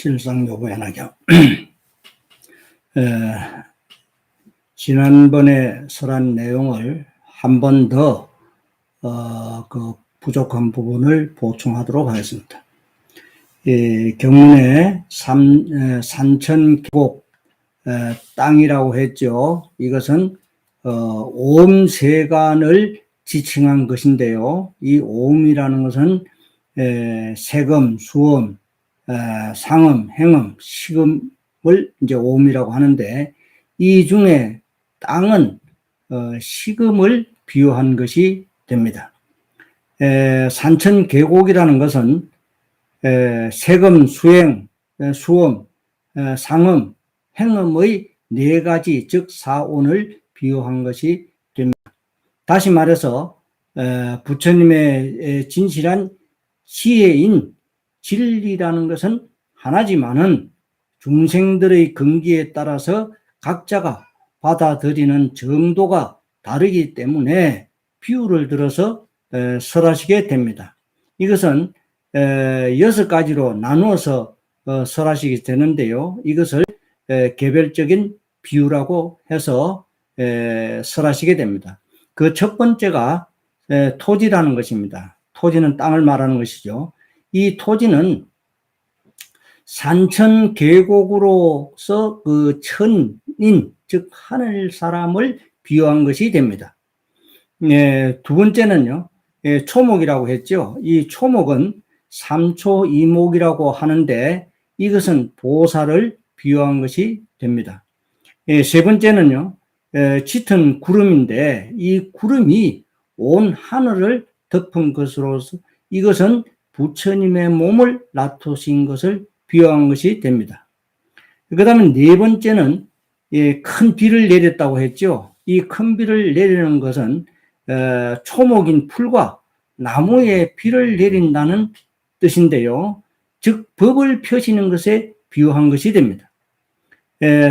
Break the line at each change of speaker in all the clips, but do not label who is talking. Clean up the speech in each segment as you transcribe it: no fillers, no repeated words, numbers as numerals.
실상요보연하경. 지난번에 설한 내용을 한 번 더 그 부족한 부분을 보충하도록 하겠습니다. 경문에 산천계곡 땅이라고 했죠. 이것은 오음세간을 지칭한 것인데요. 이 오음이라는 것은 세금, 수음, 상음, 행음, 식음을 이제 오음이라고 하는데, 이 중에 땅은 식음을 비유한 것이 됩니다. 산천계곡이라는 것은 세금, 수행, 수음, 상음, 행음의 네 가지, 즉 사온을 비유한 것이 됩니다. 다시 말해서 부처님의 진실한 지혜인 진리라는 것은 하나지만은 중생들의 근기에 따라서 각자가 받아들이는 정도가 다르기 때문에 비유를 들어서 설하시게 됩니다. 이것은 6가지로 나누어서 설하시게 되는데요. 이것을 개별적인 비유라고 해서 설하시게 됩니다. 그 첫 번째가 토지라는 것입니다. 토지는 땅을 말하는 것이죠. 이 토지는 산천계곡으로서 그 천인, 즉 하늘 사람을 비유한 것이 됩니다. 두 번째는요, 초목이라고 했죠. 이 초목은 삼초이목이라고 하는데 이것은 보살을 비유한 것이 됩니다. 세 번째는요, 짙은 구름인데 이 구름이 온 하늘을 덮은 것으로서 이것은 부처님의 몸을 놔두신 것을 비유한 것이 됩니다. 그 다음에 네 번째는 큰 비를 내렸다고 했죠. 이 큰 비를 내리는 것은 초목인 풀과 나무에 비를 내린다는 뜻인데요. 즉 법을 펴시는 것에 비유한 것이 됩니다.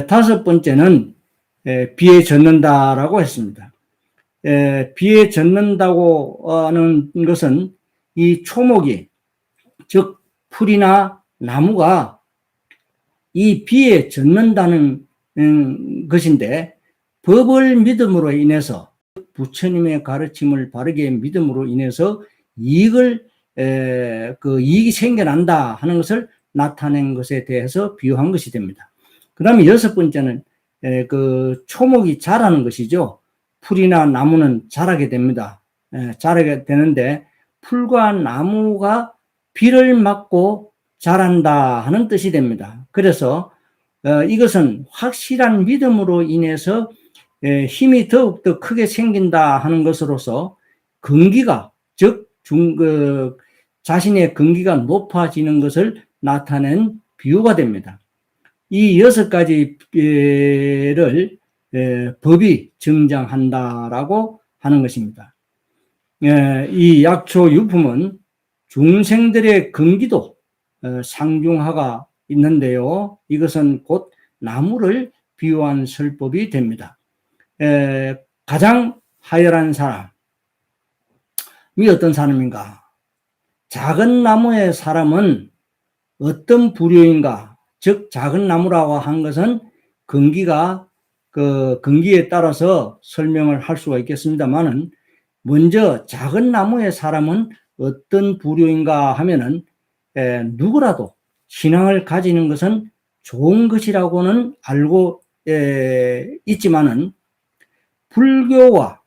다섯 번째는 비에 젖는다라고 했습니다. 비에 젖는다고 하는 것은 이 초목이, 즉 풀이나 나무가 이 비에 젖는다는 것인데, 법을 믿음으로 인해서 부처님의 가르침을 바르게 믿음으로 인해서 이익이 생겨난다 하는 것을 나타낸 것에 대해서 비유한 것이 됩니다. 그 다음에 여섯 번째는 그 초목이 자라는 것이죠. 풀이나 나무는 자라게 됩니다. 자라게 되는데 풀과 나무가 비를 맞고 자란다 하는 뜻이 됩니다. 그래서 이것은 확실한 믿음으로 인해서 힘이 더욱더 크게 생긴다 하는 것으로서 근기가, 즉 자신의 근기가 높아지는 것을 나타낸 비유가 됩니다. 이 6가지를 법이 증장한다라고 하는 것입니다. 이 약초유품은 중생들의 근기도 상중하가 있는데요. 이것은 곧 나무를 비유한 설법이 됩니다. 가장 하열한 사람이 어떤 사람인가? 작은 나무의 사람은 어떤 부류인가? 즉 작은 나무라고 한 것은 근기가 그 근기에 따라서 설명을 할 수가 있겠습니다만은, 먼저 작은 나무의 사람은 어떤 부류인가 하면은 누구라도 신앙을 가지는 것은 좋은 것이라고는 알고 있지만은 불교와,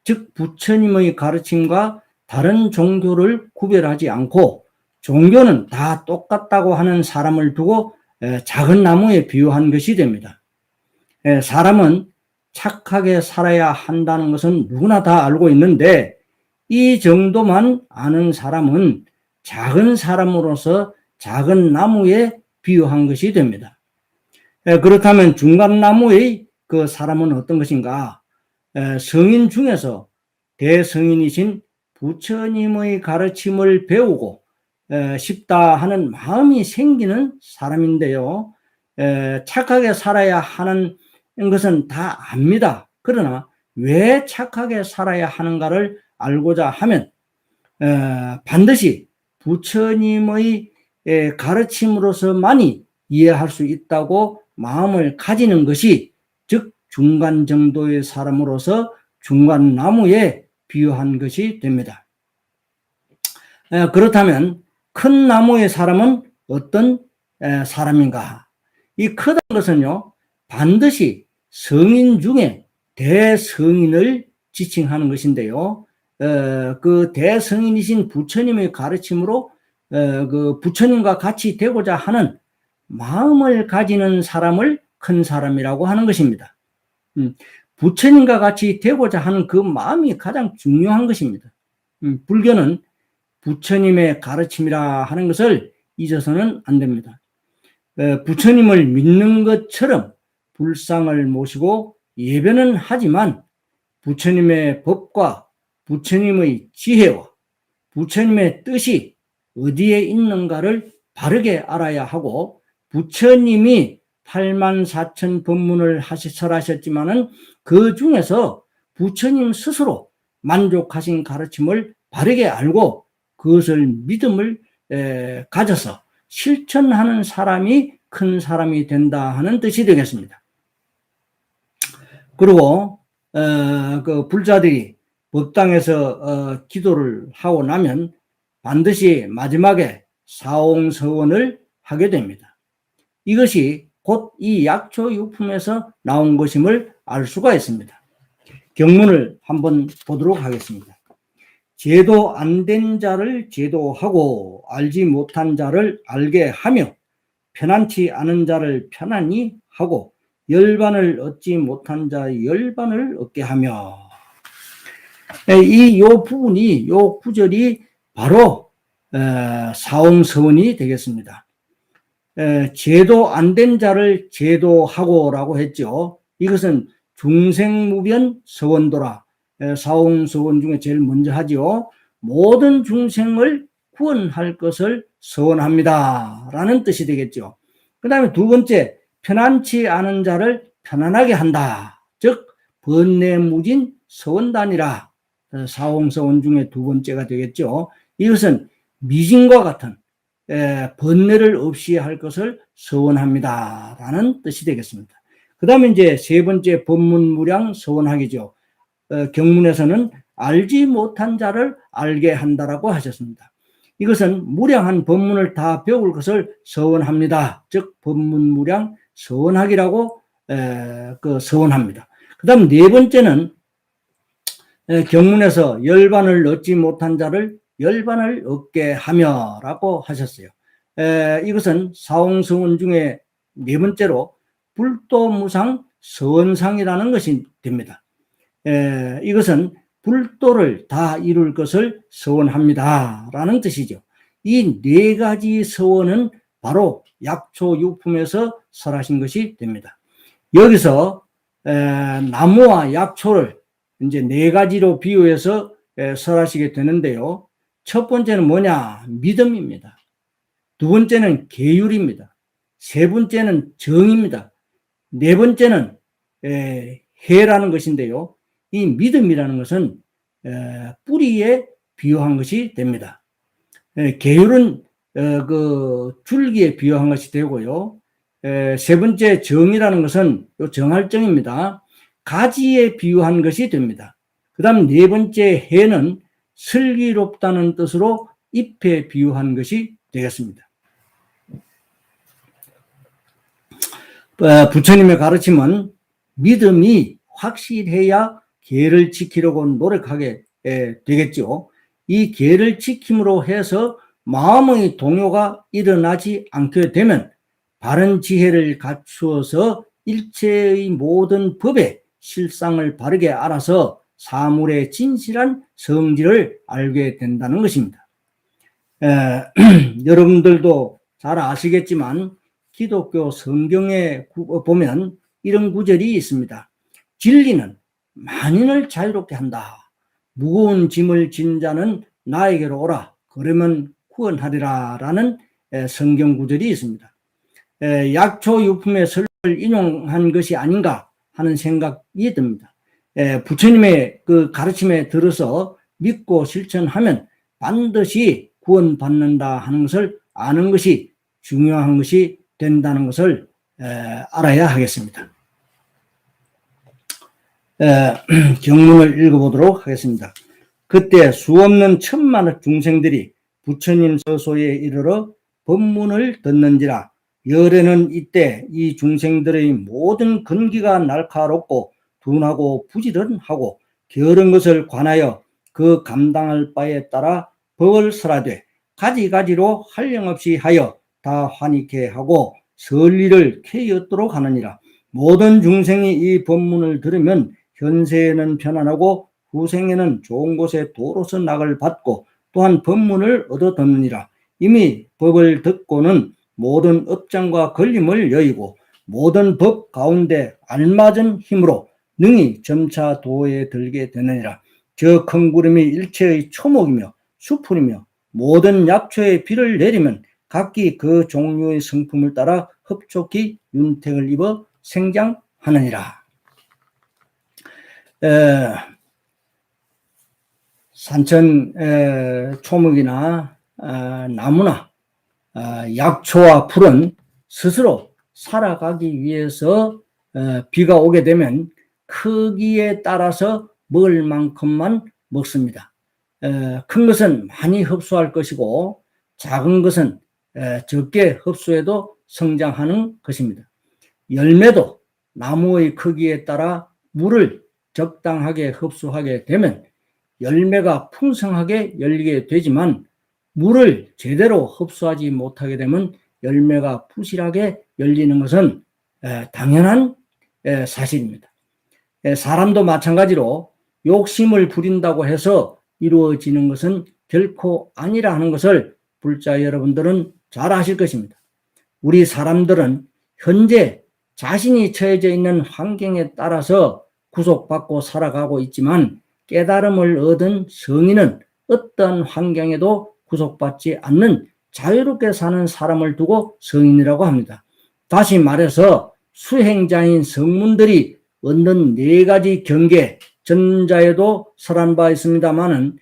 즉 부처님의 가르침과 다른 종교를 구별하지 않고 종교는 다 똑같다고 하는 사람을 두고 작은 나무에 비유한 것이 됩니다. 사람은 착하게 살아야 한다는 것은 누구나 다 알고 있는데 이 정도만 아는 사람은 작은 사람으로서 작은 나무에 비유한 것이 됩니다. 그렇다면 중간 나무의 그 사람은 어떤 것인가? 성인 중에서 대성인이신 부처님의 가르침을 배우고 싶다 하는 마음이 생기는 사람인데요. 착하게 살아야 하는 것은 다 압니다. 그러나 왜 착하게 살아야 하는가를 알고자 하면 반드시 부처님의 가르침으로서만이 이해할 수 있다고 마음을 가지는 것이, 즉 중간 정도의 사람으로서 중간나무에 비유한 것이 됩니다. 그렇다면 큰 나무의 사람은 어떤 사람인가? 이 크다는 것은요, 반드시 성인 중에 대성인을 지칭하는 것인데요. 그 대성인이신 부처님의 가르침으로 그 부처님과 같이 되고자 하는 마음을 가지는 사람을 큰 사람이라고 하는 것입니다. 부처님과 같이 되고자 하는 그 마음이 가장 중요한 것입니다. 불교는 부처님의 가르침이라 하는 것을 잊어서는 안 됩니다. 부처님을 믿는 것처럼 불상을 모시고 예배는 하지만 부처님의 법과 부처님의 지혜와 부처님의 뜻이 어디에 있는가를 바르게 알아야 하고, 부처님이 84,000 법문을 설하셨지만은 그 중에서 부처님 스스로 만족하신 가르침을 바르게 알고 그것을 믿음을 가져서 실천하는 사람이 큰 사람이 된다 하는 뜻이 되겠습니다. 그리고 그 불자들이 법당에서 기도를 하고 나면 반드시 마지막에 사옹서원을 하게 됩니다. 이것이 곧 이 약초육품에서 나온 것임을 알 수가 있습니다. 경문을 한번 보도록 하겠습니다. 제도 안 된 자를 제도하고 알지 못한 자를 알게 하며 편안치 않은 자를 편안히 하고 열반을 얻지 못한 자의 열반을 얻게 하며, 요 부분이, 요 구절이 바로 사옹서원이 되겠습니다. 제도 안 된 자를 제도하고라고 했죠. 이것은 중생무변 서원도라, 사옹서원 중에 제일 먼저 하죠. 모든 중생을 구원할 것을 서원합니다 라는 뜻이 되겠죠. 그 다음에 두 번째, 편안치 않은 자를 편안하게 한다, 즉 번뇌무진 서원단이라, 사옹서원 중에 두 번째가 되겠죠. 이것은 미진과 같은 번뇌를 없이 할 것을 서원합니다 라는 뜻이 되겠습니다. 그 다음에 이제 세 번째, 법문무량 서원하기죠. 경문에서는 알지 못한 자를 알게 한다라고 하셨습니다. 이것은 무량한 법문을 다 배울 것을 서원합니다, 즉 법문무량 서원하기라고 그 서원합니다. 그 다음 네 번째는 경문에서 열반을 얻지 못한 자를 열반을 얻게 하며 라고 하셨어요. 이것은 사옹서원 중에 네 번째로 불도무상 서원상이라는 것이 됩니다. 이것은 불도를 다 이룰 것을 서원합니다 라는 뜻이죠. 이 네 가지 서원은 바로 약초육품에서 설하신 것이 됩니다. 여기서 나무와 약초를 이제 네 가지로 비유해서 설하시게 되는데요. 첫 번째는 뭐냐? 믿음입니다. 두 번째는 계율입니다. 세 번째는 정입니다. 네 번째는 해라는 것인데요. 이 믿음이라는 것은 뿌리에 비유한 것이 됩니다. 계율은 그 줄기에 비유한 것이 되고요. 세 번째 정이라는 것은 정할정입니다. 가지에 비유한 것이 됩니다. 그 다음 네 번째 해는 슬기롭다는 뜻으로 잎에 비유한 것이 되겠습니다. 부처님의 가르침은 믿음이 확실해야 계를 지키려고 노력하게 되겠죠. 이 계를 지킴으로 해서 마음의 동요가 일어나지 않게 되면 바른 지혜를 갖추어서 일체의 모든 법의 실상을 바르게 알아서 사물의 진실한 성질을 알게 된다는 것입니다. 여러분들도 잘 아시겠지만 기독교 성경에 보면 이런 구절이 있습니다. 진리는 만인을 자유롭게 한다. 무거운 짐을 진 자는 나에게로 오라. 그러면 구원하리라 라는 성경 구절이 있습니다. 약초유품의 설을 인용한 것이 아닌가 하는 생각이 듭니다. 부처님의 그 가르침에 들어서 믿고 실천하면 반드시 구원받는다 하는 것을 아는 것이 중요한 것이 된다는 것을 알아야 하겠습니다. 경문을 읽어보도록 하겠습니다. 그때 수없는 천만의 중생들이 부처님 서소에 이르러 법문을 듣는지라. 열에는 이때 이 중생들의 모든 근기가 날카롭고 둔하고 부지런하고 게으른 것을 관하여 그 감당할 바에 따라 법을 설하되 가지가지로 한량없이 하여 다 환희케 하고 설리를 캐였도록 하느니라. 모든 중생이 이 법문을 들으면 현세에는 편안하고 후생에는 좋은 곳에 도로서 낙을 받고 또한 법문을 얻어 듣느니라. 이미 법을 듣고는 모든 업장과 걸림을 여의고 모든 법 가운데 알맞은 힘으로 능히 점차 도에 들게 되느니라. 저 큰 구름이 일체의 초목이며 수풀이며 모든 약초의 비를 내리면 각기 그 종류의 성품을 따라 흡족히 윤택을 입어 생장하느니라. 산천 초목이나 나무나 약초와 풀은 스스로 살아가기 위해서 비가 오게 되면 크기에 따라서 먹을 만큼만 먹습니다. 큰 것은 많이 흡수할 것이고 작은 것은 적게 흡수해도 성장하는 것입니다. 열매도 나무의 크기에 따라 물을 적당하게 흡수하게 되면 열매가 풍성하게 열리게 되지만 물을 제대로 흡수하지 못하게 되면 열매가 부실하게 열리는 것은 당연한 사실입니다. 사람도 마찬가지로 욕심을 부린다고 해서 이루어지는 것은 결코 아니라 하는 것을 불자 여러분들은 잘 아실 것입니다. 우리 사람들은 현재 자신이 처해져 있는 환경에 따라서 구속받고 살아가고 있지만 깨달음을 얻은 성인은 어떤 환경에도 구속받지 않는 자유롭게 사는 사람을 두고 성인이라고 합니다. 다시 말해서 수행자인 성문들이 얻는 4가지 경계, 전자에도 설한 바 있습니다만은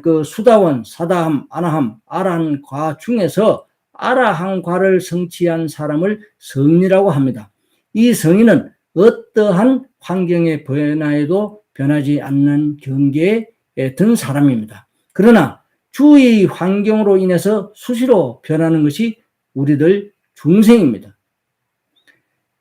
그 수다원, 사다함, 아나함, 아라한과 중에서 아라한과를 성취한 사람을 성인이라고 합니다. 이 성인은 어떠한 환경의 변화에도 변하지 않는 경계에 든 사람입니다. 그러나 주위 환경으로 인해서 수시로 변하는 것이 우리들 중생입니다.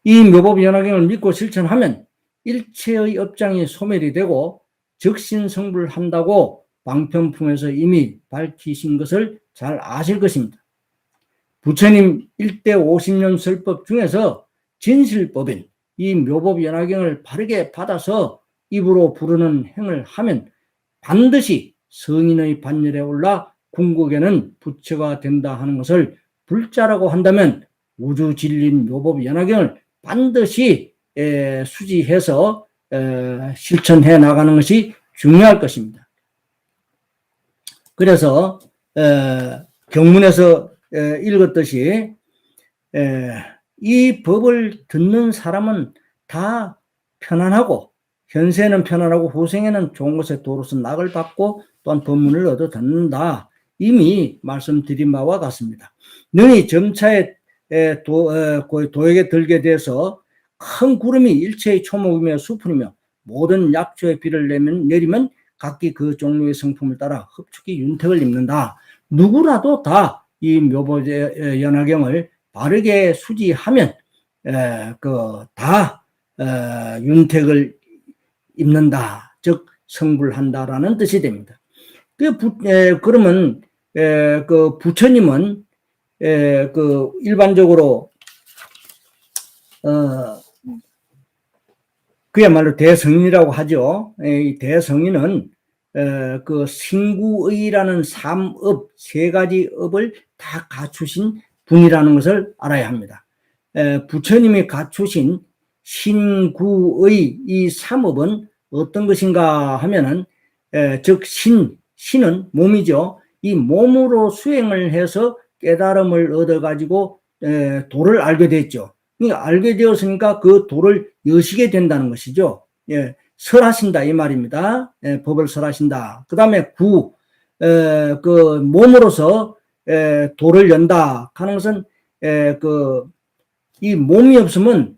이 묘법연화경을 믿고 실천하면 일체의 업장이 소멸이 되고 적신성불한다고 방편품에서 이미 밝히신 것을 잘 아실 것입니다. 부처님 1대 50년 설법 중에서 진실법인 이 묘법연화경을 바르게 받아서 입으로 부르는 행을 하면 반드시 성인의 반열에 올라 궁극에는 부처가 된다 하는 것을 불자라고 한다면 우주진린 묘법연화경을 반드시 수지해서 실천해 나가는 것이 중요할 것입니다. 그래서 경문에서 읽었듯이 이 법을 듣는 사람은 다 편안하고 현세는 편안하고 후생에는 좋은 곳에 도로서 낙을 받고 또한 법문을 얻어 듣는다. 이미 말씀드린 바와 같습니다. 능히 점차에 도에게 들게 돼서 큰 구름이 일체의 초목이며 수풀이며 모든 약초의 비를 내리면 각기 그 종류의 성품을 따라 흡축히 윤택을 입는다. 누구라도 다 이 묘법연화경을 바르게 수지하면 다 윤택을 입는다, 즉 성불한다라는 뜻이 됩니다. 그러면 그 부처님은 그 일반적으로 그야말로 대성인이라고 하죠. 이 대성인은 그 신구의라는 3업, 3가지 업을 다 갖추신 분이라는 것을 알아야 합니다. 부처님이 갖추신 신구의 이 3업은 어떤 것인가 하면은 즉 신은 몸이죠. 이 몸으로 수행을 해서 깨달음을 얻어가지고 도를 알게 됐죠. 알게 되었으니까 그 도를 여시게 된다는 것이죠. 설하신다 이 말입니다. 법을 설하신다. 그 다음에 그 몸으로서 도를 연다 하는 것은 이 몸이 없으면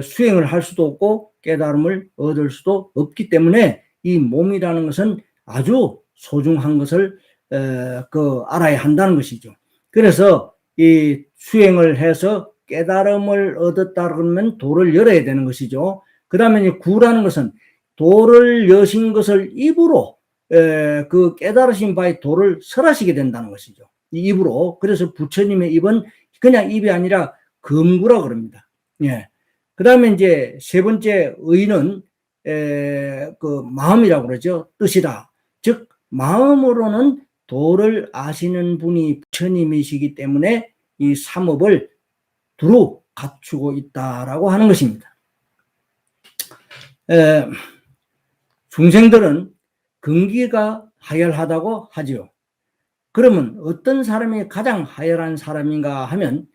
수행을 할 수도 없고 깨달음을 얻을 수도 없기 때문에 이 몸이라는 것은 아주 소중한 것을 알아야 한다는 것이죠. 그래서 이 수행을 해서 깨달음을 얻었다 그러면 도를 열어야 되는 것이죠. 그 다음에 이 구라는 것은 도를 여신 것을 입으로 그 깨달으신 바의 도를 설하시게 된다는 것이죠. 이 입으로. 그래서 부처님의 입은 그냥 입이 아니라 금구라 그럽니다. 예. 그 다음에 이제 세 번째 의는 그 마음이라고 그러죠. 뜻이다. 즉 마음으로는 도를 아시는 분이 부처님이시기 때문에 이 삼업을 두루 갖추고 있다라고 하는 것입니다. 중생들은 근기가 하열하다고 하지요. 그러면 어떤 사람이 가장 하열한 사람인가 하면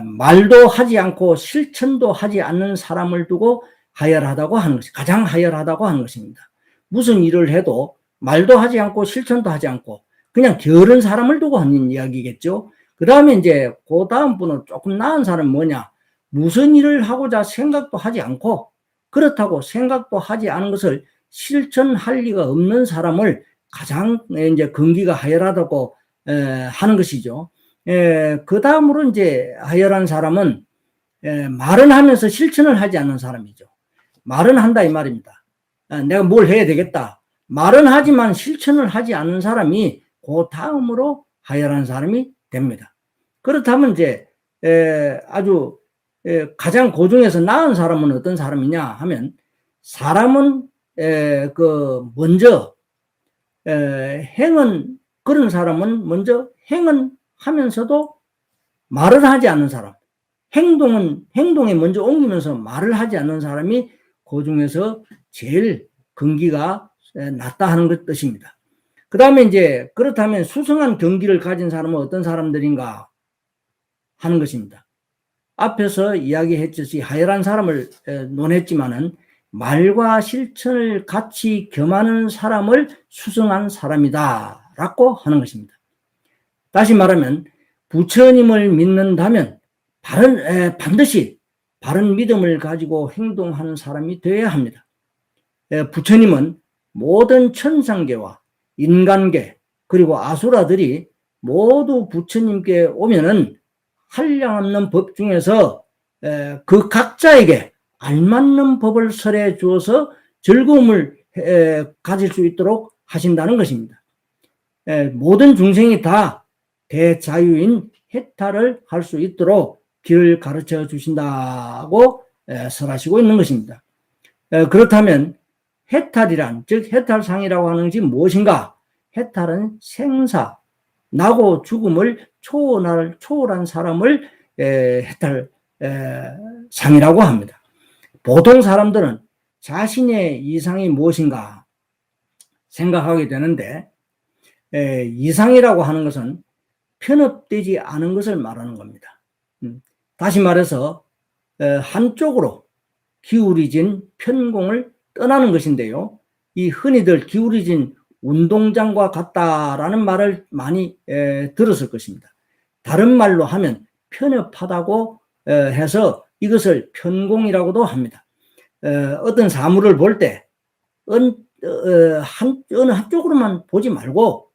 말도 하지 않고 실천도 하지 않는 사람을 두고 하열하다고 하는 것이 가장 하열하다고 하는 것입니다. 무슨 일을 해도 말도 하지 않고 실천도 하지 않고 그냥 게으른 사람을 두고 하는 이야기겠죠. 그 다음에 이제 그 다음 분은 조금 나은 사람은 뭐냐, 무슨 일을 하고자 생각도 하지 않고 그렇다고 생각도 하지 않은 것을 실천할 리가 없는 사람을 가장 이제 근기가 하열하다고 하는 것이죠. 그 다음으로 이제 하열한 사람은 말은 하면서 실천을 하지 않는 사람이죠. 말은 한다 이 말입니다. 내가 뭘 해야 되겠다. 말은 하지만 실천을 하지 않는 사람이 그 다음으로 하열한 사람이 됩니다. 그렇다면 이제 아주 가장 그 중에서 나은 사람은 어떤 사람이냐 하면 사람은 먼저 행은 그런 사람은 먼저 행은 하면서도 말을 하지 않는 사람, 행동에 먼저 옮기면서 말을 하지 않는 사람이 그 중에서 제일 근기가 낮다 하는 것 뜻입니다. 그 다음에 이제 그렇다면 수승한 경기를 가진 사람은 어떤 사람들인가 하는 것입니다. 앞에서 이야기했듯이 하열한 사람을 논했지만은 말과 실천을 같이 겸하는 사람을 수승한 사람이다 라고 하는 것입니다. 다시 말하면 부처님을 믿는다면 반드시 바른 믿음을 가지고 행동하는 사람이 되어야 합니다. 부처님은 모든 천상계와 인간계 그리고 아수라들이 모두 부처님께 오면은 한량없는 법 중에서 그 각자에게 알맞는 법을 설해 주어서 즐거움을 가질 수 있도록 하신다는 것입니다. 모든 중생이 다 대자유인 해탈을 할 수 있도록 길을 가르쳐 주신다고 설하시고 있는 것입니다. 그렇다면 해탈이란, 즉 해탈상이라고 하는 것이 무엇인가? 해탈은 생사, 나고 죽음을 초월한 사람을 해탈상이라고 합니다. 보통 사람들은 자신의 이상이 무엇인가 생각하게 되는데 이상이라고 하는 것은 편협되지 않은 것을 말하는 겁니다. 다시 말해서 한쪽으로 기울이진 편공을 떠나는 것인데요. 이 흔히들 기울이진 운동장과 같다라는 말을 많이 들었을 것입니다. 다른 말로 하면 편협하다고 해서 이것을 편공이라고도 합니다. 어떤 사물을 볼 때 어느 한쪽으로만 보지 말고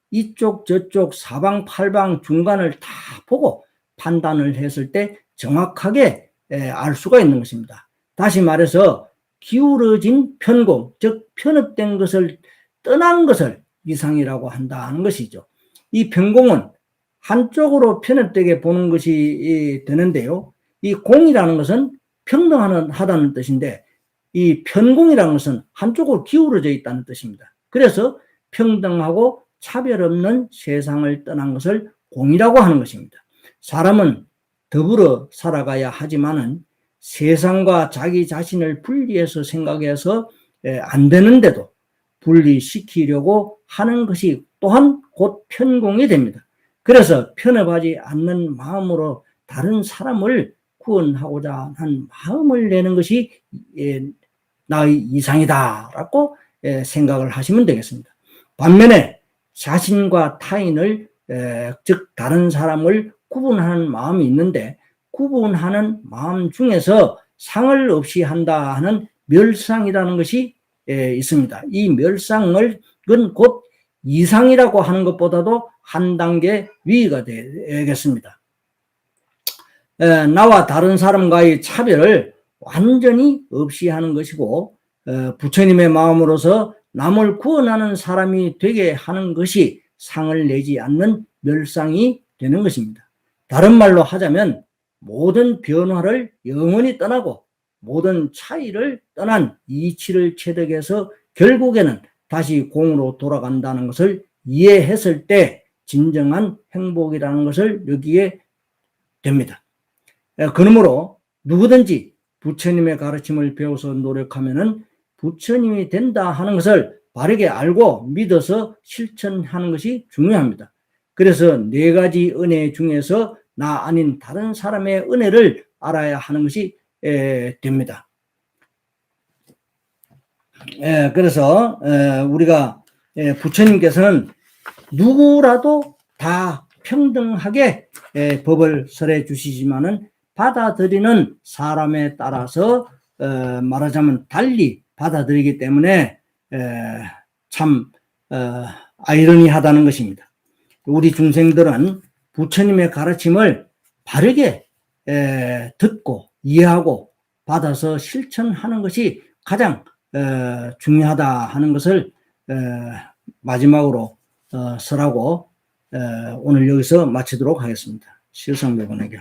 이쪽 저쪽 사방팔방 중간을 다 보고 판단을 했을 때 정확하게 알 수가 있는 것입니다. 다시 말해서 기울어진 편공, 즉 편협된 것을 떠난 것을 이상이라고 한다는 것이죠. 이 편공은 한쪽으로 편협되게 보는 것이 되는데요. 이 공이라는 것은 평등하다는 뜻인데 이 편공이라는 것은 한쪽으로 기울어져 있다는 뜻입니다. 그래서 평등하고 차별 없는 세상을 떠난 것을 공이라고 하는 것입니다. 사람은 더불어 살아가야 하지만은 세상과 자기 자신을 분리해서 생각해서 안 되는데도 분리시키려고 하는 것이 또한 곧 편공이 됩니다. 그래서 편협하지 않는 마음으로 다른 사람을 구원하고자 한 마음을 내는 것이 나의 이상이다라고 생각을 하시면 되겠습니다. 반면에 자신과 타인을 즉 다른 사람을 구분하는 마음이 있는데 구분하는 마음 중에서 상을 없이 한다 하는 멸상이라는 것이 있습니다. 이 멸상은 곧 이상이라고 하는 것보다도 한 단계 위가 되겠습니다. 나와 다른 사람과의 차별을 완전히 없이 하는 것이고, 부처님의 마음으로서 남을 구원하는 사람이 되게 하는 것이 상을 내지 않는 멸상이 되는 것입니다. 다른 말로 하자면 모든 변화를 영원히 떠나고 모든 차이를 떠난 이치를 체득해서 결국에는 다시 공으로 돌아간다는 것을 이해했을 때 진정한 행복이라는 것을 느끼게 됩니다. 그러므로 누구든지 부처님의 가르침을 배워서 노력하면은 부처님이 된다 하는 것을 바르게 알고 믿어서 실천하는 것이 중요합니다. 그래서 4가지 은혜 중에서 나 아닌 다른 사람의 은혜를 알아야 하는 것이 됩니다. 그래서 우리가 부처님께서는 누구라도 다 평등하게 법을 설해 주시지만은 받아들이는 사람에 따라서 말하자면 달리 받아들이기 때문에 참 아이러니하다는 것입니다. 우리 중생들은 부처님의 가르침을 바르게 듣고 이해하고 받아서 실천하는 것이 가장 중요하다 하는 것을 마지막으로 설하고 오늘 여기서 마치도록 하겠습니다. 실성배분에게.